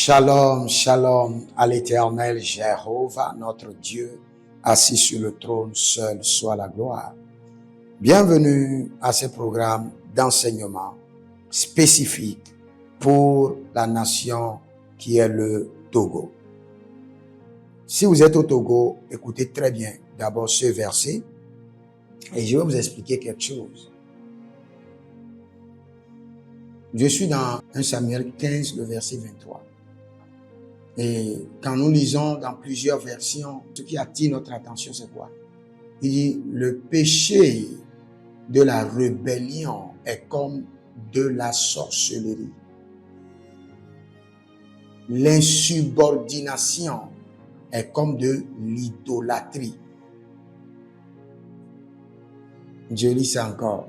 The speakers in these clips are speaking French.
Shalom, shalom à l'Éternel Jéhovah, notre Dieu, assis sur le trône, seul soit la gloire. Bienvenue à ce programme d'enseignement spécifique pour la nation qui est le Togo. Si vous êtes au Togo, écoutez très bien d'abord ce verset et je vais vous expliquer quelque chose. Je suis dans 1 Samuel 15, le verset 23. Et quand nous lisons dans plusieurs versions, ce qui attire notre attention, c'est quoi? Il dit, le péché de la rébellion est comme de la sorcellerie. L'insubordination est comme de l'idolâtrie. Je lis ça encore.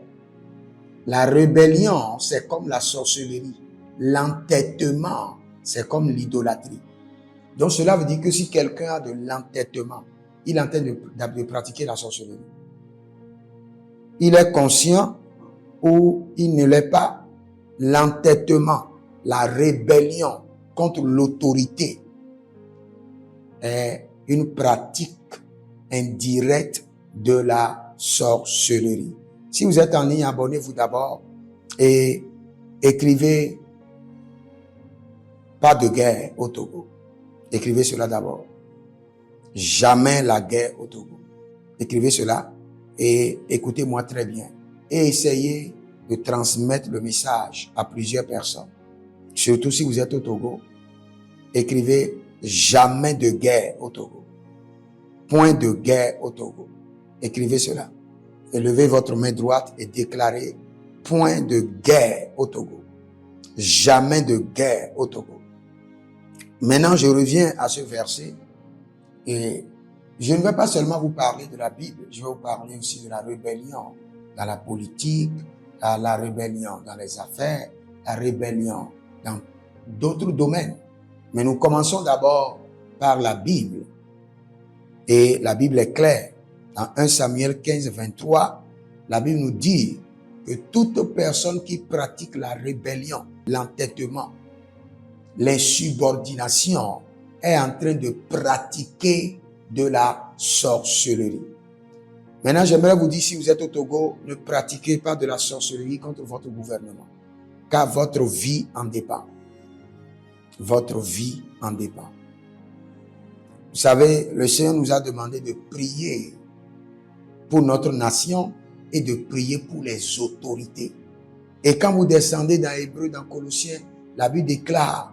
La rébellion, c'est comme la sorcellerie. L'entêtement, c'est comme l'idolâtrie. Donc cela veut dire que si quelqu'un a de l'entêtement, il est en train de pratiquer la sorcellerie. Il est conscient ou il ne l'est pas. L'entêtement, la rébellion contre l'autorité est une pratique indirecte de la sorcellerie. Si vous êtes en ligne, abonnez-vous d'abord et écrivez « Pas de guerre au Togo ». Écrivez cela d'abord. Jamais la guerre au Togo. Écrivez cela et écoutez-moi très bien. Et essayez de transmettre le message à plusieurs personnes. Surtout si vous êtes au Togo. Écrivez jamais de guerre au Togo. Point de guerre au Togo. Écrivez cela. Et levez votre main droite et déclarez point de guerre au Togo. Jamais de guerre au Togo. Maintenant, je reviens à ce verset et je ne vais pas seulement vous parler de la Bible, je vais vous parler aussi de la rébellion dans la politique, la rébellion dans les affaires, la rébellion dans d'autres domaines. Mais nous commençons d'abord par la Bible. Et la Bible est claire. Dans 1 Samuel 15, 23, la Bible nous dit que toute personne qui pratique la rébellion, l'entêtement, l'insubordination est en train de pratiquer de la sorcellerie. Maintenant, j'aimerais vous dire, si vous êtes au Togo, ne pratiquez pas de la sorcellerie contre votre gouvernement, car votre vie en dépend. Votre vie en dépend. Vous savez, le Seigneur nous a demandé de prier pour notre nation et de prier pour les autorités. Et quand vous descendez dans Hébreu, dans Colossiens, la Bible déclare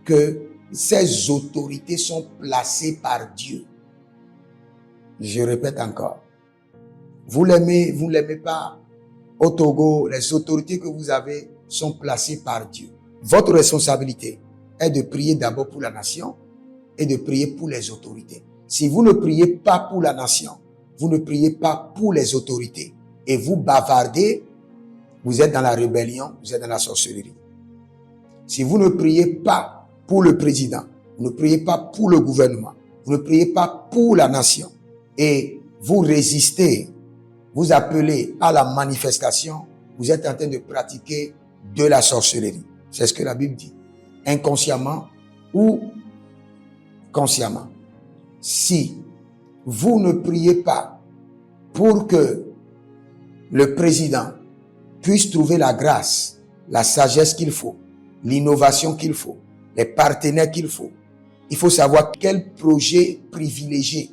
que ces autorités sont placées par Dieu. Je répète encore. Vous l'aimez pas. Au Togo, les autorités que vous avez sont placées par Dieu. Votre responsabilité est de prier d'abord pour la nation et de prier pour les autorités. Si vous ne priez pas pour la nation, vous ne priez pas pour les autorités et vous bavardez, vous êtes dans la rébellion, vous êtes dans la sorcellerie. Si vous ne priez pas pour le président, vous ne priez pas pour le gouvernement, vous ne priez pas pour la nation et vous résistez, vous appelez à la manifestation, vous êtes en train de pratiquer de la sorcellerie. C'est ce que la Bible dit. Inconsciemment ou consciemment. Si vous ne priez pas pour que le président puisse trouver la grâce, la sagesse qu'il faut, l'innovation qu'il faut, les partenaires qu'il faut. Il faut savoir quel projet privilégier,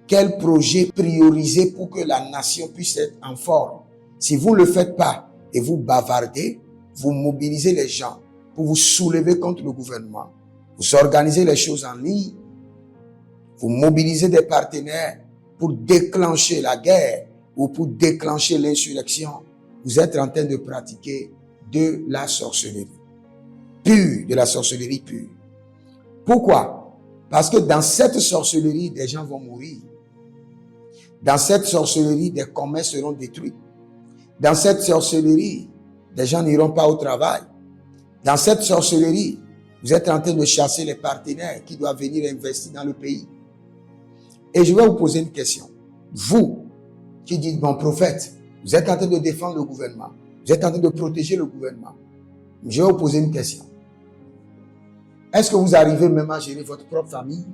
quel projet prioriser pour que la nation puisse être en forme. Si vous ne le faites pas et vous bavardez, vous mobilisez les gens pour vous soulever contre le gouvernement. Vous organisez les choses en ligne, vous mobilisez des partenaires pour déclencher la guerre ou pour déclencher l'insurrection. Vous êtes en train de pratiquer de la sorcellerie. Pure, de la sorcellerie pure. Pourquoi? Parce que dans cette sorcellerie, des gens vont mourir. Dans cette sorcellerie, des commerces seront détruits. Dans cette sorcellerie, des gens n'iront pas au travail. Dans cette sorcellerie, vous êtes en train de chasser les partenaires qui doivent venir investir dans le pays. Et je vais vous poser une question. Vous, qui dites, mon prophète, vous êtes en train de défendre le gouvernement. Vous êtes en train de protéger le gouvernement. Je vais vous poser une question. Est-ce que vous arrivez même à gérer votre propre famille?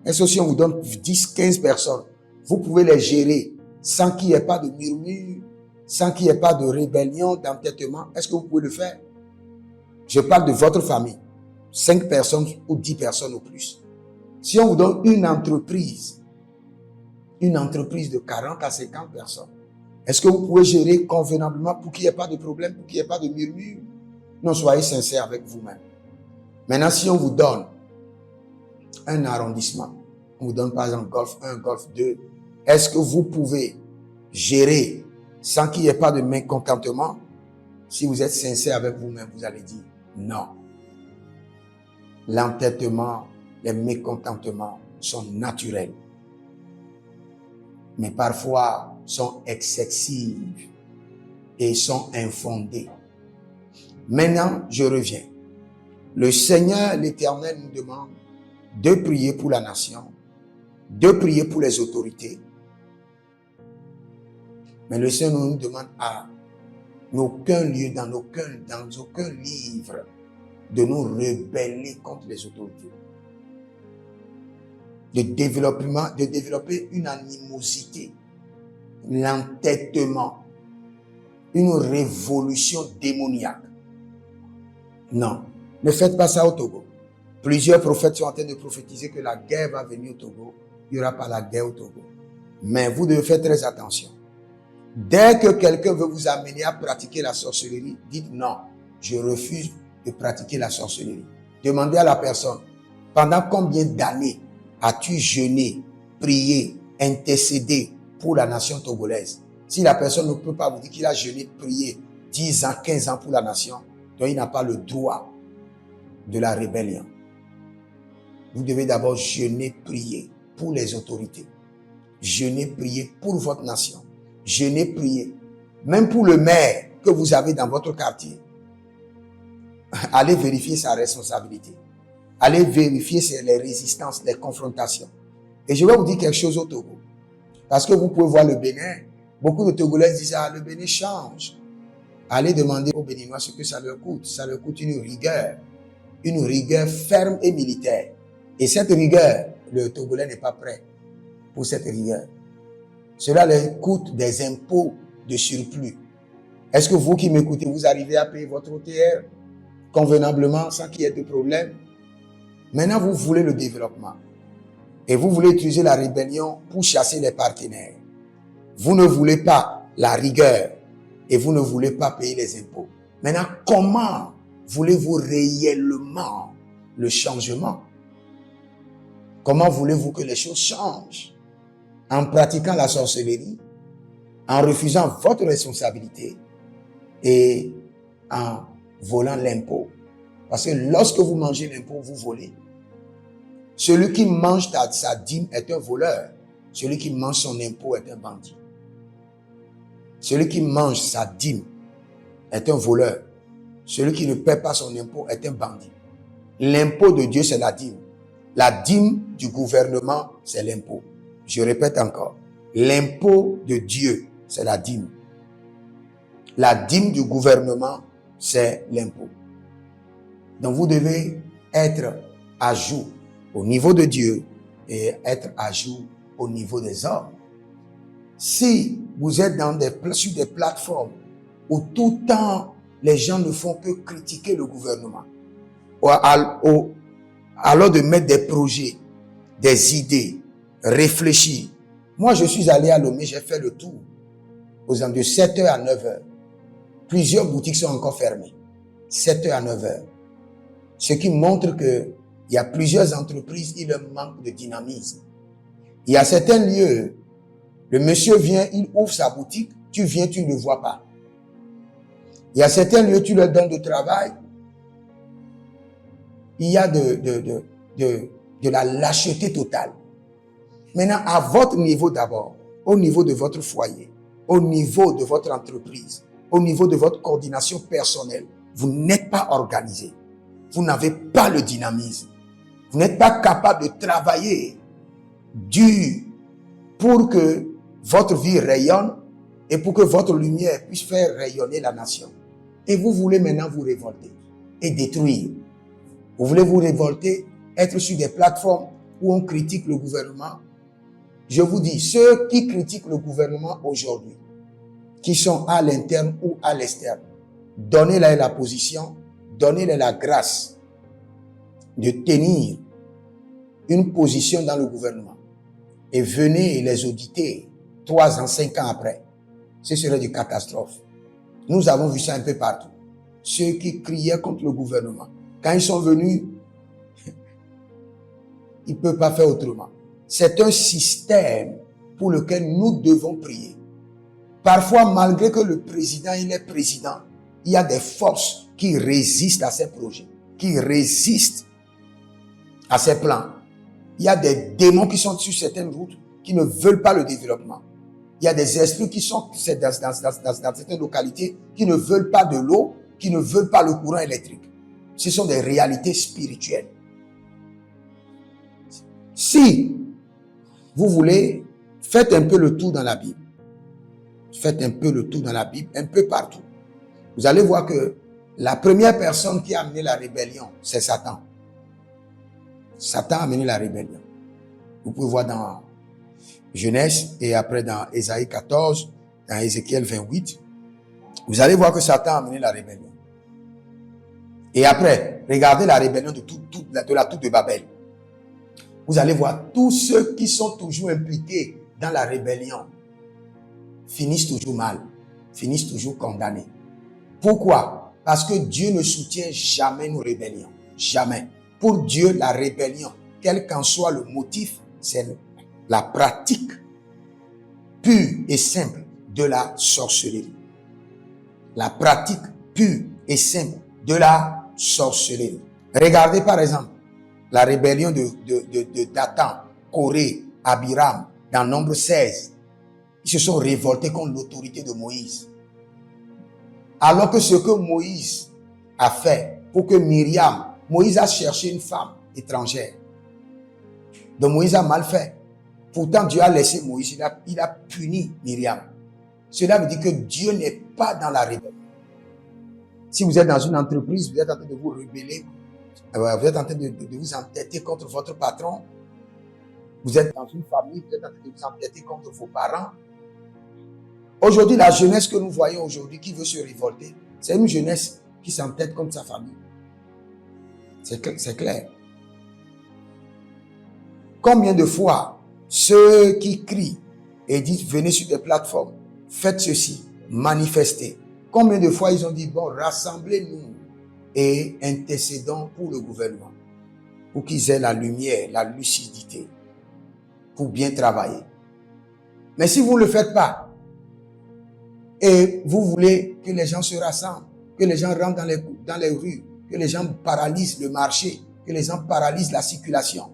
Est-ce que si on vous donne 10, 15 personnes, vous pouvez les gérer sans qu'il n'y ait pas de murmure, sans qu'il n'y ait pas de rébellion, d'entêtement? Est-ce que vous pouvez le faire? Je parle de votre famille. 5 personnes ou 10 personnes au plus. Si on vous donne une entreprise de 40 à 50 personnes, est-ce que vous pouvez gérer convenablement pour qu'il n'y ait pas de problème, pour qu'il n'y ait pas de murmure? Non, soyez sincères avec vous-même. Maintenant, si on vous donne un arrondissement, on vous donne par exemple Golf 1, Golf 2, est-ce que vous pouvez gérer sans qu'il n'y ait pas de mécontentement? Si vous êtes sincère avec vous-même, vous allez dire non. L'entêtement, les mécontentements sont naturels, mais parfois sont excessifs et sont infondés. Maintenant, je reviens. Le Seigneur, l'Éternel, nous demande de prier pour la nation, de prier pour les autorités. Mais le Seigneur nous demande à aucun lieu, dans aucun livre, de nous rebeller contre les autorités. De développer une animosité, l'entêtement, une révolution démoniaque. Non, ne faites pas ça au Togo. Plusieurs prophètes sont en train de prophétiser que la guerre va venir au Togo. Il n'y aura pas la guerre au Togo. Mais vous devez faire très attention. Dès que quelqu'un veut vous amener à pratiquer la sorcellerie, dites non, je refuse de pratiquer la sorcellerie. Demandez à la personne, pendant combien d'années as-tu jeûné, prié, intercédé pour la nation togolaise? Si la personne ne peut pas vous dire qu'il a jeûné, prié 10 ans, 15 ans pour la nation, donc il n'a pas le droit de la rébellion. Vous devez d'abord jeûner, prier pour les autorités. Jeûner, prier pour votre nation. Jeûner, prier. Même pour le maire que vous avez dans votre quartier. Allez vérifier sa responsabilité. Allez vérifier les résistances, les confrontations. Et je vais vous dire quelque chose au Togo. Parce que vous pouvez voir le Bénin. Beaucoup de Togolais disent, le Bénin change. Allez demander aux Béninois ce que ça leur coûte. Ça leur coûte une rigueur ferme et militaire. Et cette rigueur, le Togolais n'est pas prêt pour cette rigueur. Cela leur coûte des impôts de surplus. Est-ce que vous qui m'écoutez, vous arrivez à payer votre OTR convenablement sans qu'il y ait de problème? Maintenant, vous voulez le développement. Et vous voulez utiliser la rébellion pour chasser les partenaires. Vous ne voulez pas la rigueur et vous ne voulez pas payer les impôts. Maintenant, comment voulez-vous réellement le changement? Comment voulez-vous que les choses changent? En pratiquant la sorcellerie, en refusant votre responsabilité et en volant l'impôt. Parce que lorsque vous mangez l'impôt, vous volez. Celui qui mange sa dîme est un voleur. Celui qui mange son impôt est un bandit. Celui qui mange sa dîme est un voleur. Celui qui ne paie pas son impôt est un bandit. L'impôt de Dieu, c'est la dîme. La dîme du gouvernement, c'est l'impôt. Je répète encore. L'impôt de Dieu, c'est la dîme. La dîme du gouvernement, c'est l'impôt. Donc vous devez être à jour au niveau de Dieu et être à jour au niveau des hommes. Si vous êtes sur des plateformes où tout le temps les gens ne font que critiquer le gouvernement, alors de mettre des projets, des idées, réfléchir. Moi, je suis allé à Lomé, j'ai fait le tour aux alentours de 7h à 9h. Plusieurs boutiques sont encore fermées. 7h à 9h. Ce qui montre que il y a plusieurs entreprises, il leur manque de dynamisme. Il y a certains lieux, le monsieur vient, il ouvre sa boutique, tu viens, tu ne le vois pas. Il y a certains lieux, tu leur donnes de travail, il y a de la lâcheté totale. Maintenant, à votre niveau d'abord, au niveau de votre foyer, au niveau de votre entreprise, au niveau de votre coordination personnelle, vous n'êtes pas organisé. Vous n'avez pas le dynamisme. Vous n'êtes pas capable de travailler dur pour que votre vie rayonne et pour que votre lumière puisse faire rayonner la nation. Et vous voulez maintenant vous révolter et détruire. Vous voulez vous révolter, être sur des plateformes où on critique le gouvernement. Je vous dis, ceux qui critiquent le gouvernement aujourd'hui, qui sont à l'interne ou à l'externe, donnez-leur la position, donnez-leur la grâce de tenir une position dans le gouvernement et venez les auditer 3 ans, 5 ans après. Ce serait une catastrophe. Nous avons vu ça un peu partout. Ceux qui criaient contre le gouvernement, quand ils sont venus, ils ne peuvent pas faire autrement. C'est un système pour lequel nous devons prier. Parfois, malgré que le président, il est président, il y a des forces qui résistent à ses projets, qui résistent à ses plans. Il y a des démons qui sont sur certaines routes, qui ne veulent pas le développement. Il y a des esprits qui sont dans certaines localités, qui ne veulent pas de l'eau, qui ne veulent pas le courant électrique. Ce sont des réalités spirituelles. Si vous voulez, faites un peu le tour dans la Bible. Faites un peu le tour dans la Bible, un peu partout. Vous allez voir que la première personne qui a amené la rébellion, c'est Satan. Satan a amené la rébellion. Vous pouvez voir dans Genèse et après dans Ésaïe 14, dans Ézéchiel 28. Vous allez voir que Satan a amené la rébellion. Et après, regardez la rébellion de la tour de Babel. Vous allez voir tous ceux qui sont toujours impliqués dans la rébellion finissent toujours mal, finissent toujours condamnés. Pourquoi? Parce que Dieu ne soutient jamais nos rébellions. Jamais. Pour Dieu, la rébellion, quel qu'en soit le motif, c'est la pratique pure et simple de la sorcellerie. La pratique pure et simple de la sorcellerie. Regardez par exemple la rébellion de Dathan, Corée, Abiram, dans Nombre 16. Ils se sont révoltés contre l'autorité de Moïse. Alors que ce que Moïse a fait pour que Myriam, Moïse a cherché une femme étrangère. Donc Moïse a mal fait. Pourtant Dieu a laissé Moïse, il a puni Myriam. Cela veut dire que Dieu n'est pas dans la rébellion. Si vous êtes dans une entreprise, vous êtes en train de vous rebeller, vous êtes en train de vous entêter contre votre patron, vous êtes dans une famille, vous êtes en train de vous entêter contre vos parents. Aujourd'hui, la jeunesse que nous voyons aujourd'hui qui veut se révolter, c'est une jeunesse qui s'entête contre sa famille. C'est clair. Combien de fois ceux qui crient et disent venez sur des plateformes, faites ceci, manifestez. Combien de fois ils ont dit bon, rassemblez-nous et intercédons pour le gouvernement, pour qu'ils aient la lumière, la lucidité, pour bien travailler. Mais si vous ne le faites pas, et vous voulez que les gens se rassemblent, que les gens rentrent dans les rues, que les gens paralysent le marché, que les gens paralysent la circulation.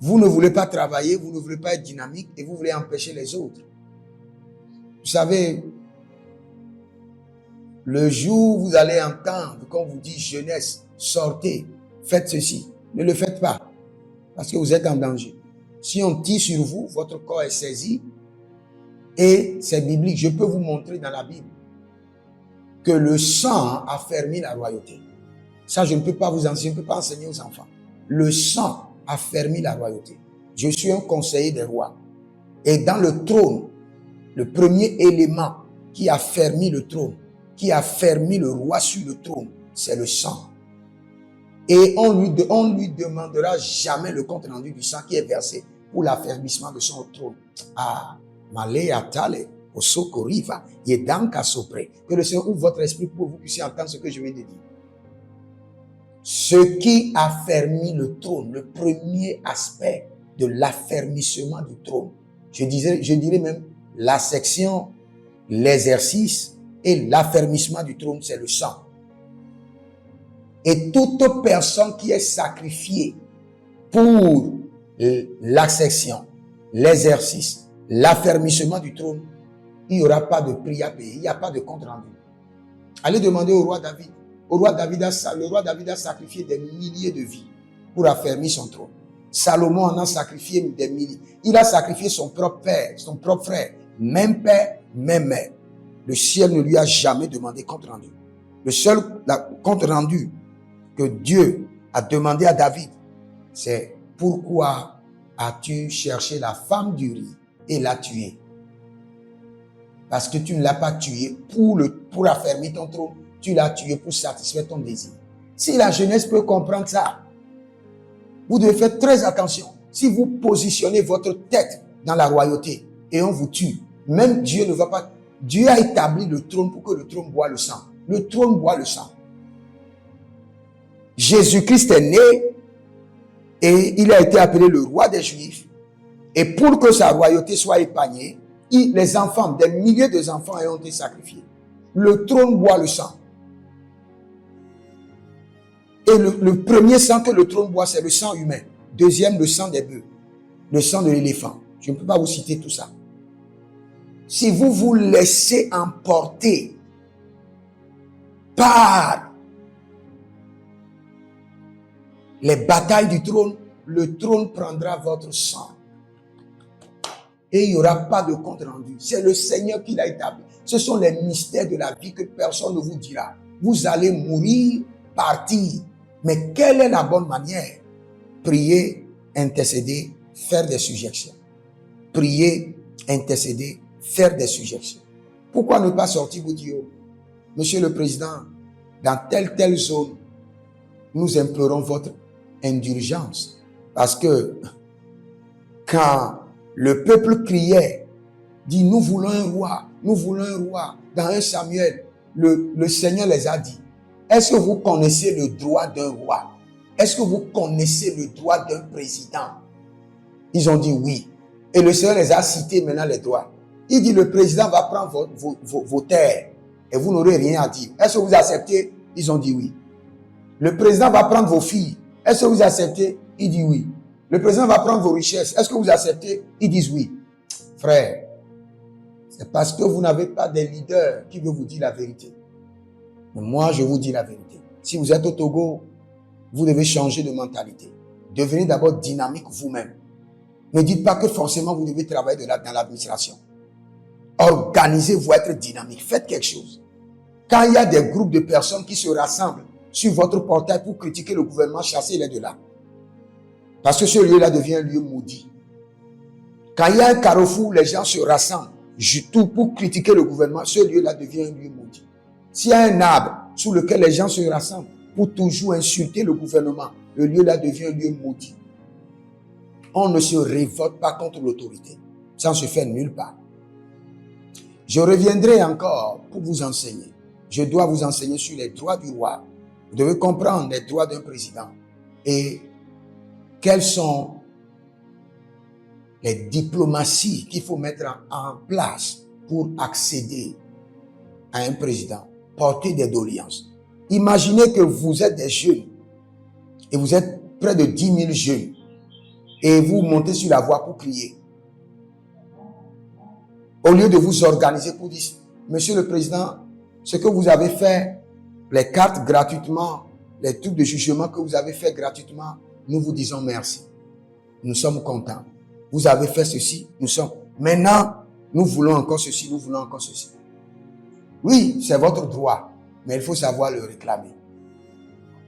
Vous ne voulez pas travailler, vous ne voulez pas être dynamique et vous voulez empêcher les autres. Vous savez, le jour où vous allez entendre qu'on vous dit jeunesse, sortez, faites ceci, ne le faites pas parce que vous êtes en danger. Si on tire sur vous, votre corps est saisi et c'est biblique. Je peux vous montrer dans la Bible que le sang a fermé la royauté. Ça, je ne peux pas vous enseigner, je ne peux pas enseigner aux enfants. Le sang a fermé la royauté. Je suis un conseiller des rois. Et dans le trône, le premier élément qui a fermé le trône, qui a fermé le roi sur le trône, c'est le sang. Et on lui demandera jamais le compte rendu du sang qui est versé pour l'affermissement de son trône. Ah, Malea Tale, Osokoriva, Yedanka Sopre. Que le Seigneur ouvre votre esprit pour que vous puissiez entendre ce que je viens de dire. Ce qui a fermé le trône, le premier aspect de l'affermissement du trône, je dirais même la section, l'exercice et l'affermissement du trône, c'est le sang. Et toute personne qui est sacrifiée pour la section, l'exercice, l'affermissement du trône, il n'y aura pas de prix à payer, il n'y a pas de compte rendu. Allez demander au roi David. Le roi David a sacrifié des milliers de vies pour affermir son trône. Salomon en a sacrifié des milliers. Il a sacrifié son propre père, son propre frère, même père, même mère. Le ciel ne lui a jamais demandé compte rendu. Le seul compte rendu que Dieu a demandé à David, c'est pourquoi as-tu cherché la femme d'Uri et l'as tuée? Parce que tu ne l'as pas tuée pour affermir ton trône, tu l'as tuée pour satisfaire ton désir. Si la jeunesse peut comprendre ça, vous devez faire très attention. Si vous positionnez votre tête dans la royauté et on vous tue, même Dieu ne va pas. Dieu a établi le trône pour que le trône boit le sang. Le trône boit le sang. Jésus-Christ est né et il a été appelé le roi des Juifs. Et pour que sa royauté soit épargnée, les enfants, des milliers d'enfants ont été sacrifiés. Le trône boit le sang. Et le premier sang que le trône boit, c'est le sang humain. Deuxième, le sang des bœufs. Le sang de l'éléphant. Je ne peux pas vous citer tout ça. Si vous vous laissez emporter par les batailles du trône, le trône prendra votre sang. Et il n'y aura pas de compte rendu. C'est le Seigneur qui l'a établi. Ce sont les mystères de la vie que personne ne vous dira. Vous allez mourir, partir. Mais quelle est la bonne manière? Prier, intercéder, faire des suggestions. Prier, intercéder, faire des suggestions. Pourquoi ne pas sortir vous dire, Monsieur le Président, dans telle zone, nous implorons votre indulgence. Parce que quand le peuple criait, dit, nous voulons un roi, nous voulons un roi. Dans 1 Samuel, le Seigneur les a dit, est-ce que vous connaissez le droit d'un roi? Est-ce que vous connaissez le droit d'un président? Ils ont dit oui. Et le Seigneur les a cités maintenant les droits. Il dit, le président va prendre vos terres et vous n'aurez rien à dire. Est-ce que vous acceptez? Ils ont dit oui. Le président va prendre vos filles. Est-ce que vous acceptez? Il dit oui. Le président va prendre vos richesses. Est-ce que vous acceptez? Ils disent oui. Frère, c'est parce que vous n'avez pas des leaders qui veulent vous dire la vérité. Mais moi, je vous dis la vérité. Si vous êtes au Togo, vous devez changer de mentalité. Devenez d'abord dynamique vous-même. Ne dites pas que forcément vous devez travailler dans l'administration. Organisez-vous à être dynamique. Faites quelque chose. Quand il y a des groupes de personnes qui se rassemblent sur votre portail pour critiquer le gouvernement, chassez-les de là. Parce que ce lieu-là devient un lieu maudit. Quand il y a un carrefour où les gens se rassemblent tout pour critiquer le gouvernement, ce lieu-là devient un lieu maudit. S'il y a un arbre sous lequel les gens se rassemblent pour toujours insulter le gouvernement, le lieu-là devient un lieu maudit. On ne se révolte pas contre l'autorité. Ça ne se fait nulle part. Je reviendrai encore pour vous enseigner. Je dois vous enseigner sur les droits du roi. Vous devez comprendre les droits d'un président. Et quelles sont les diplomaties qu'il faut mettre en place pour accéder à un président. Porter des doléances. Imaginez que vous êtes des jeunes et vous êtes près de 10 000 jeunes et vous montez sur la voie pour crier. Au lieu de vous organiser pour dire, Monsieur le Président, ce que vous avez fait, les cartes gratuitement, les trucs de jugement que vous avez fait gratuitement, nous vous disons merci. Nous sommes contents. Vous avez fait ceci, nous sommes. Maintenant, nous voulons encore ceci, nous voulons encore ceci. Oui, c'est votre droit, mais il faut savoir le réclamer.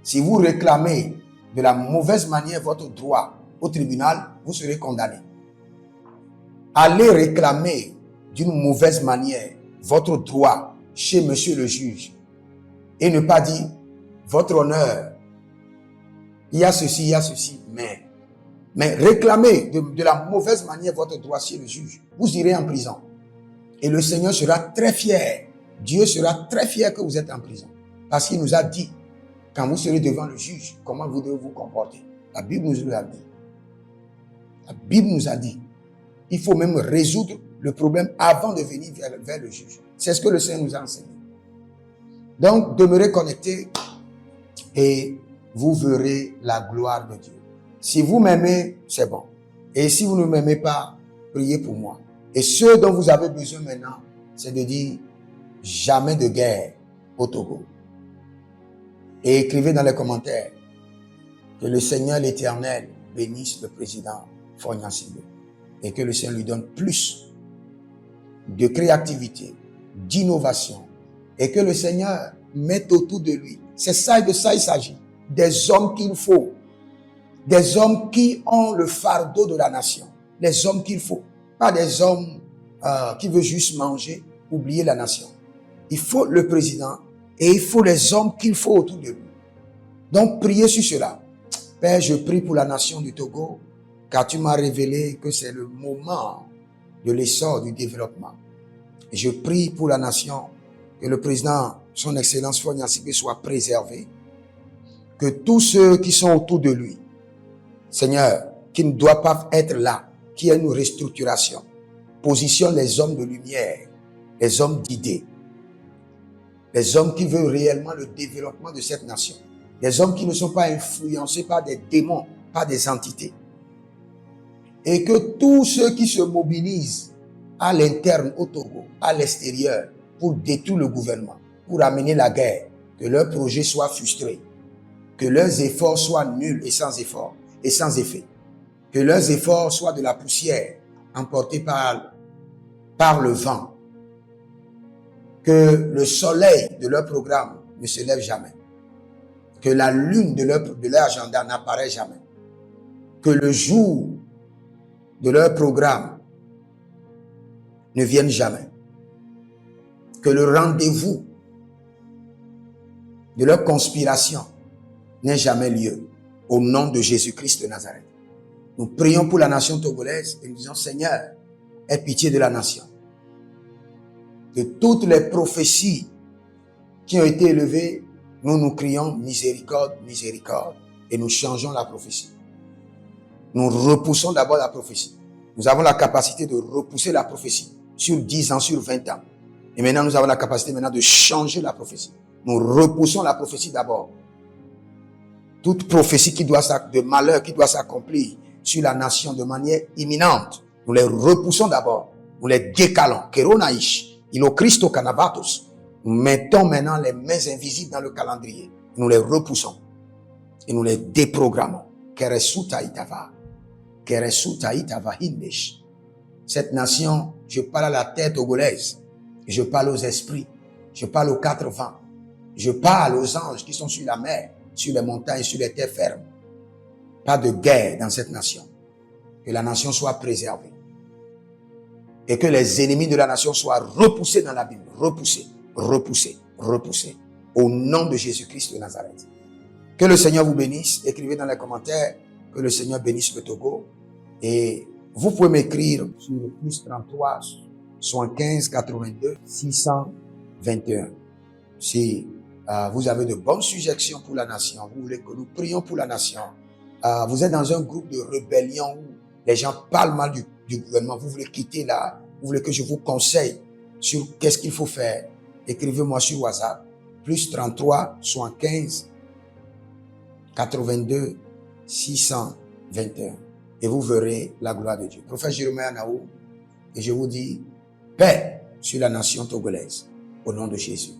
Si vous réclamez de la mauvaise manière votre droit au tribunal, vous serez condamné. Allez réclamer d'une mauvaise manière votre droit chez monsieur le juge et ne pas dire votre honneur, il y a ceci, mais réclamez de la mauvaise manière votre droit chez le juge, vous irez en prison. Et le Seigneur sera très fier, Dieu sera très fier que vous êtes en prison. Parce qu'il nous a dit, quand vous serez devant le juge, comment vous devez vous comporter. La Bible nous l'a dit. La Bible nous a dit, il faut même résoudre le problème avant de venir vers le juge. C'est ce que le Seigneur nous a enseigné. Donc, demeurez connectés et vous verrez la gloire de Dieu. Si vous m'aimez, c'est bon. Et si vous ne m'aimez pas, priez pour moi. Et ce dont vous avez besoin maintenant, c'est de dire jamais de guerre au Togo. Et écrivez dans les commentaires que le Seigneur l'Éternel bénisse le président Fognan Sibé et que le Seigneur lui donne plus de créativité, d'innovation et que le Seigneur mettre autour de lui. C'est ça et de ça il s'agit. Des hommes qu'il faut. Des hommes qui ont le fardeau de la nation. Les hommes qu'il faut. Pas des hommes qui veulent juste manger, oublier la nation. Il faut le président et il faut les hommes qu'il faut autour de lui. Donc, priez sur cela. Père, je prie pour la nation du Togo, car tu m'as révélé que c'est le moment de l'essor du développement. Et je prie pour la nation, que le président, son Excellence Faure Gnassingbé, soit préservé, que tous ceux qui sont autour de lui, Seigneur, qui ne doivent pas être là, qui ait une restructuration, positionne les hommes de lumière, les hommes d'idées, les hommes qui veulent réellement le développement de cette nation, les hommes qui ne sont pas influencés par des démons, par des entités. Et que tous ceux qui se mobilisent à l'interne au Togo, à l'extérieur, pour détruire le gouvernement, pour amener la guerre, que leurs projets soient frustrés, que leurs efforts soient nuls et sans effort, et sans effet, que leurs efforts soient de la poussière emportés par le vent, que le soleil de leur programme ne se lève jamais, que la lune de leur agenda n'apparaît jamais, que le jour de leur programme ne vienne jamais, que le rendez-vous de leur conspiration n'ait jamais lieu, au nom de Jésus-Christ de Nazareth. Nous prions pour la nation togolaise et nous disons, Seigneur, aie pitié de la nation. De toutes les prophéties qui ont été élevées, nous crions miséricorde, miséricorde. Et nous changeons la prophétie. Nous repoussons d'abord la prophétie. Nous avons la capacité de repousser la prophétie sur 10 ans, sur 20 ans. Et maintenant, nous avons la capacité de changer la prophétie. Nous repoussons la prophétie d'abord. Toute prophétie de malheur qui doit s'accomplir sur la nation de manière imminente, nous les repoussons d'abord. Nous les décalons. Keronaïch, ilo Christo Canavatos. Nous mettons maintenant les mains invisibles dans le calendrier. Nous les repoussons. Et nous les déprogrammons. Keresuta itava. Keresuta itava hindesh. Cette nation, je parle à la tête togolaise. Je parle aux esprits. Je parle aux 4 vents. Je parle aux anges qui sont sur la mer, sur les montagnes, sur les terres fermes. Pas de guerre dans cette nation. Que la nation soit préservée. Et que les ennemis de la nation soient repoussés dans la Bible. Repoussés, repoussés, repoussés. Au nom de Jésus-Christ de Nazareth. Que le Seigneur vous bénisse. Écrivez dans les commentaires que le Seigneur bénisse le Togo. Et vous pouvez m'écrire sur le +33 75 82 621. Si vous avez de bonnes suggestions pour la nation, vous voulez que nous prions pour la nation, vous êtes dans un groupe de rébellion où les gens parlent mal du gouvernement, vous voulez quitter là, vous voulez que je vous conseille sur qu'est-ce qu'il faut faire, écrivez-moi sur WhatsApp, +33 75 82 621. Et vous verrez la gloire de Dieu. Prophète Jérémie Anaou, et je vous dis, paix sur la nation togolaise, au nom de Jésus.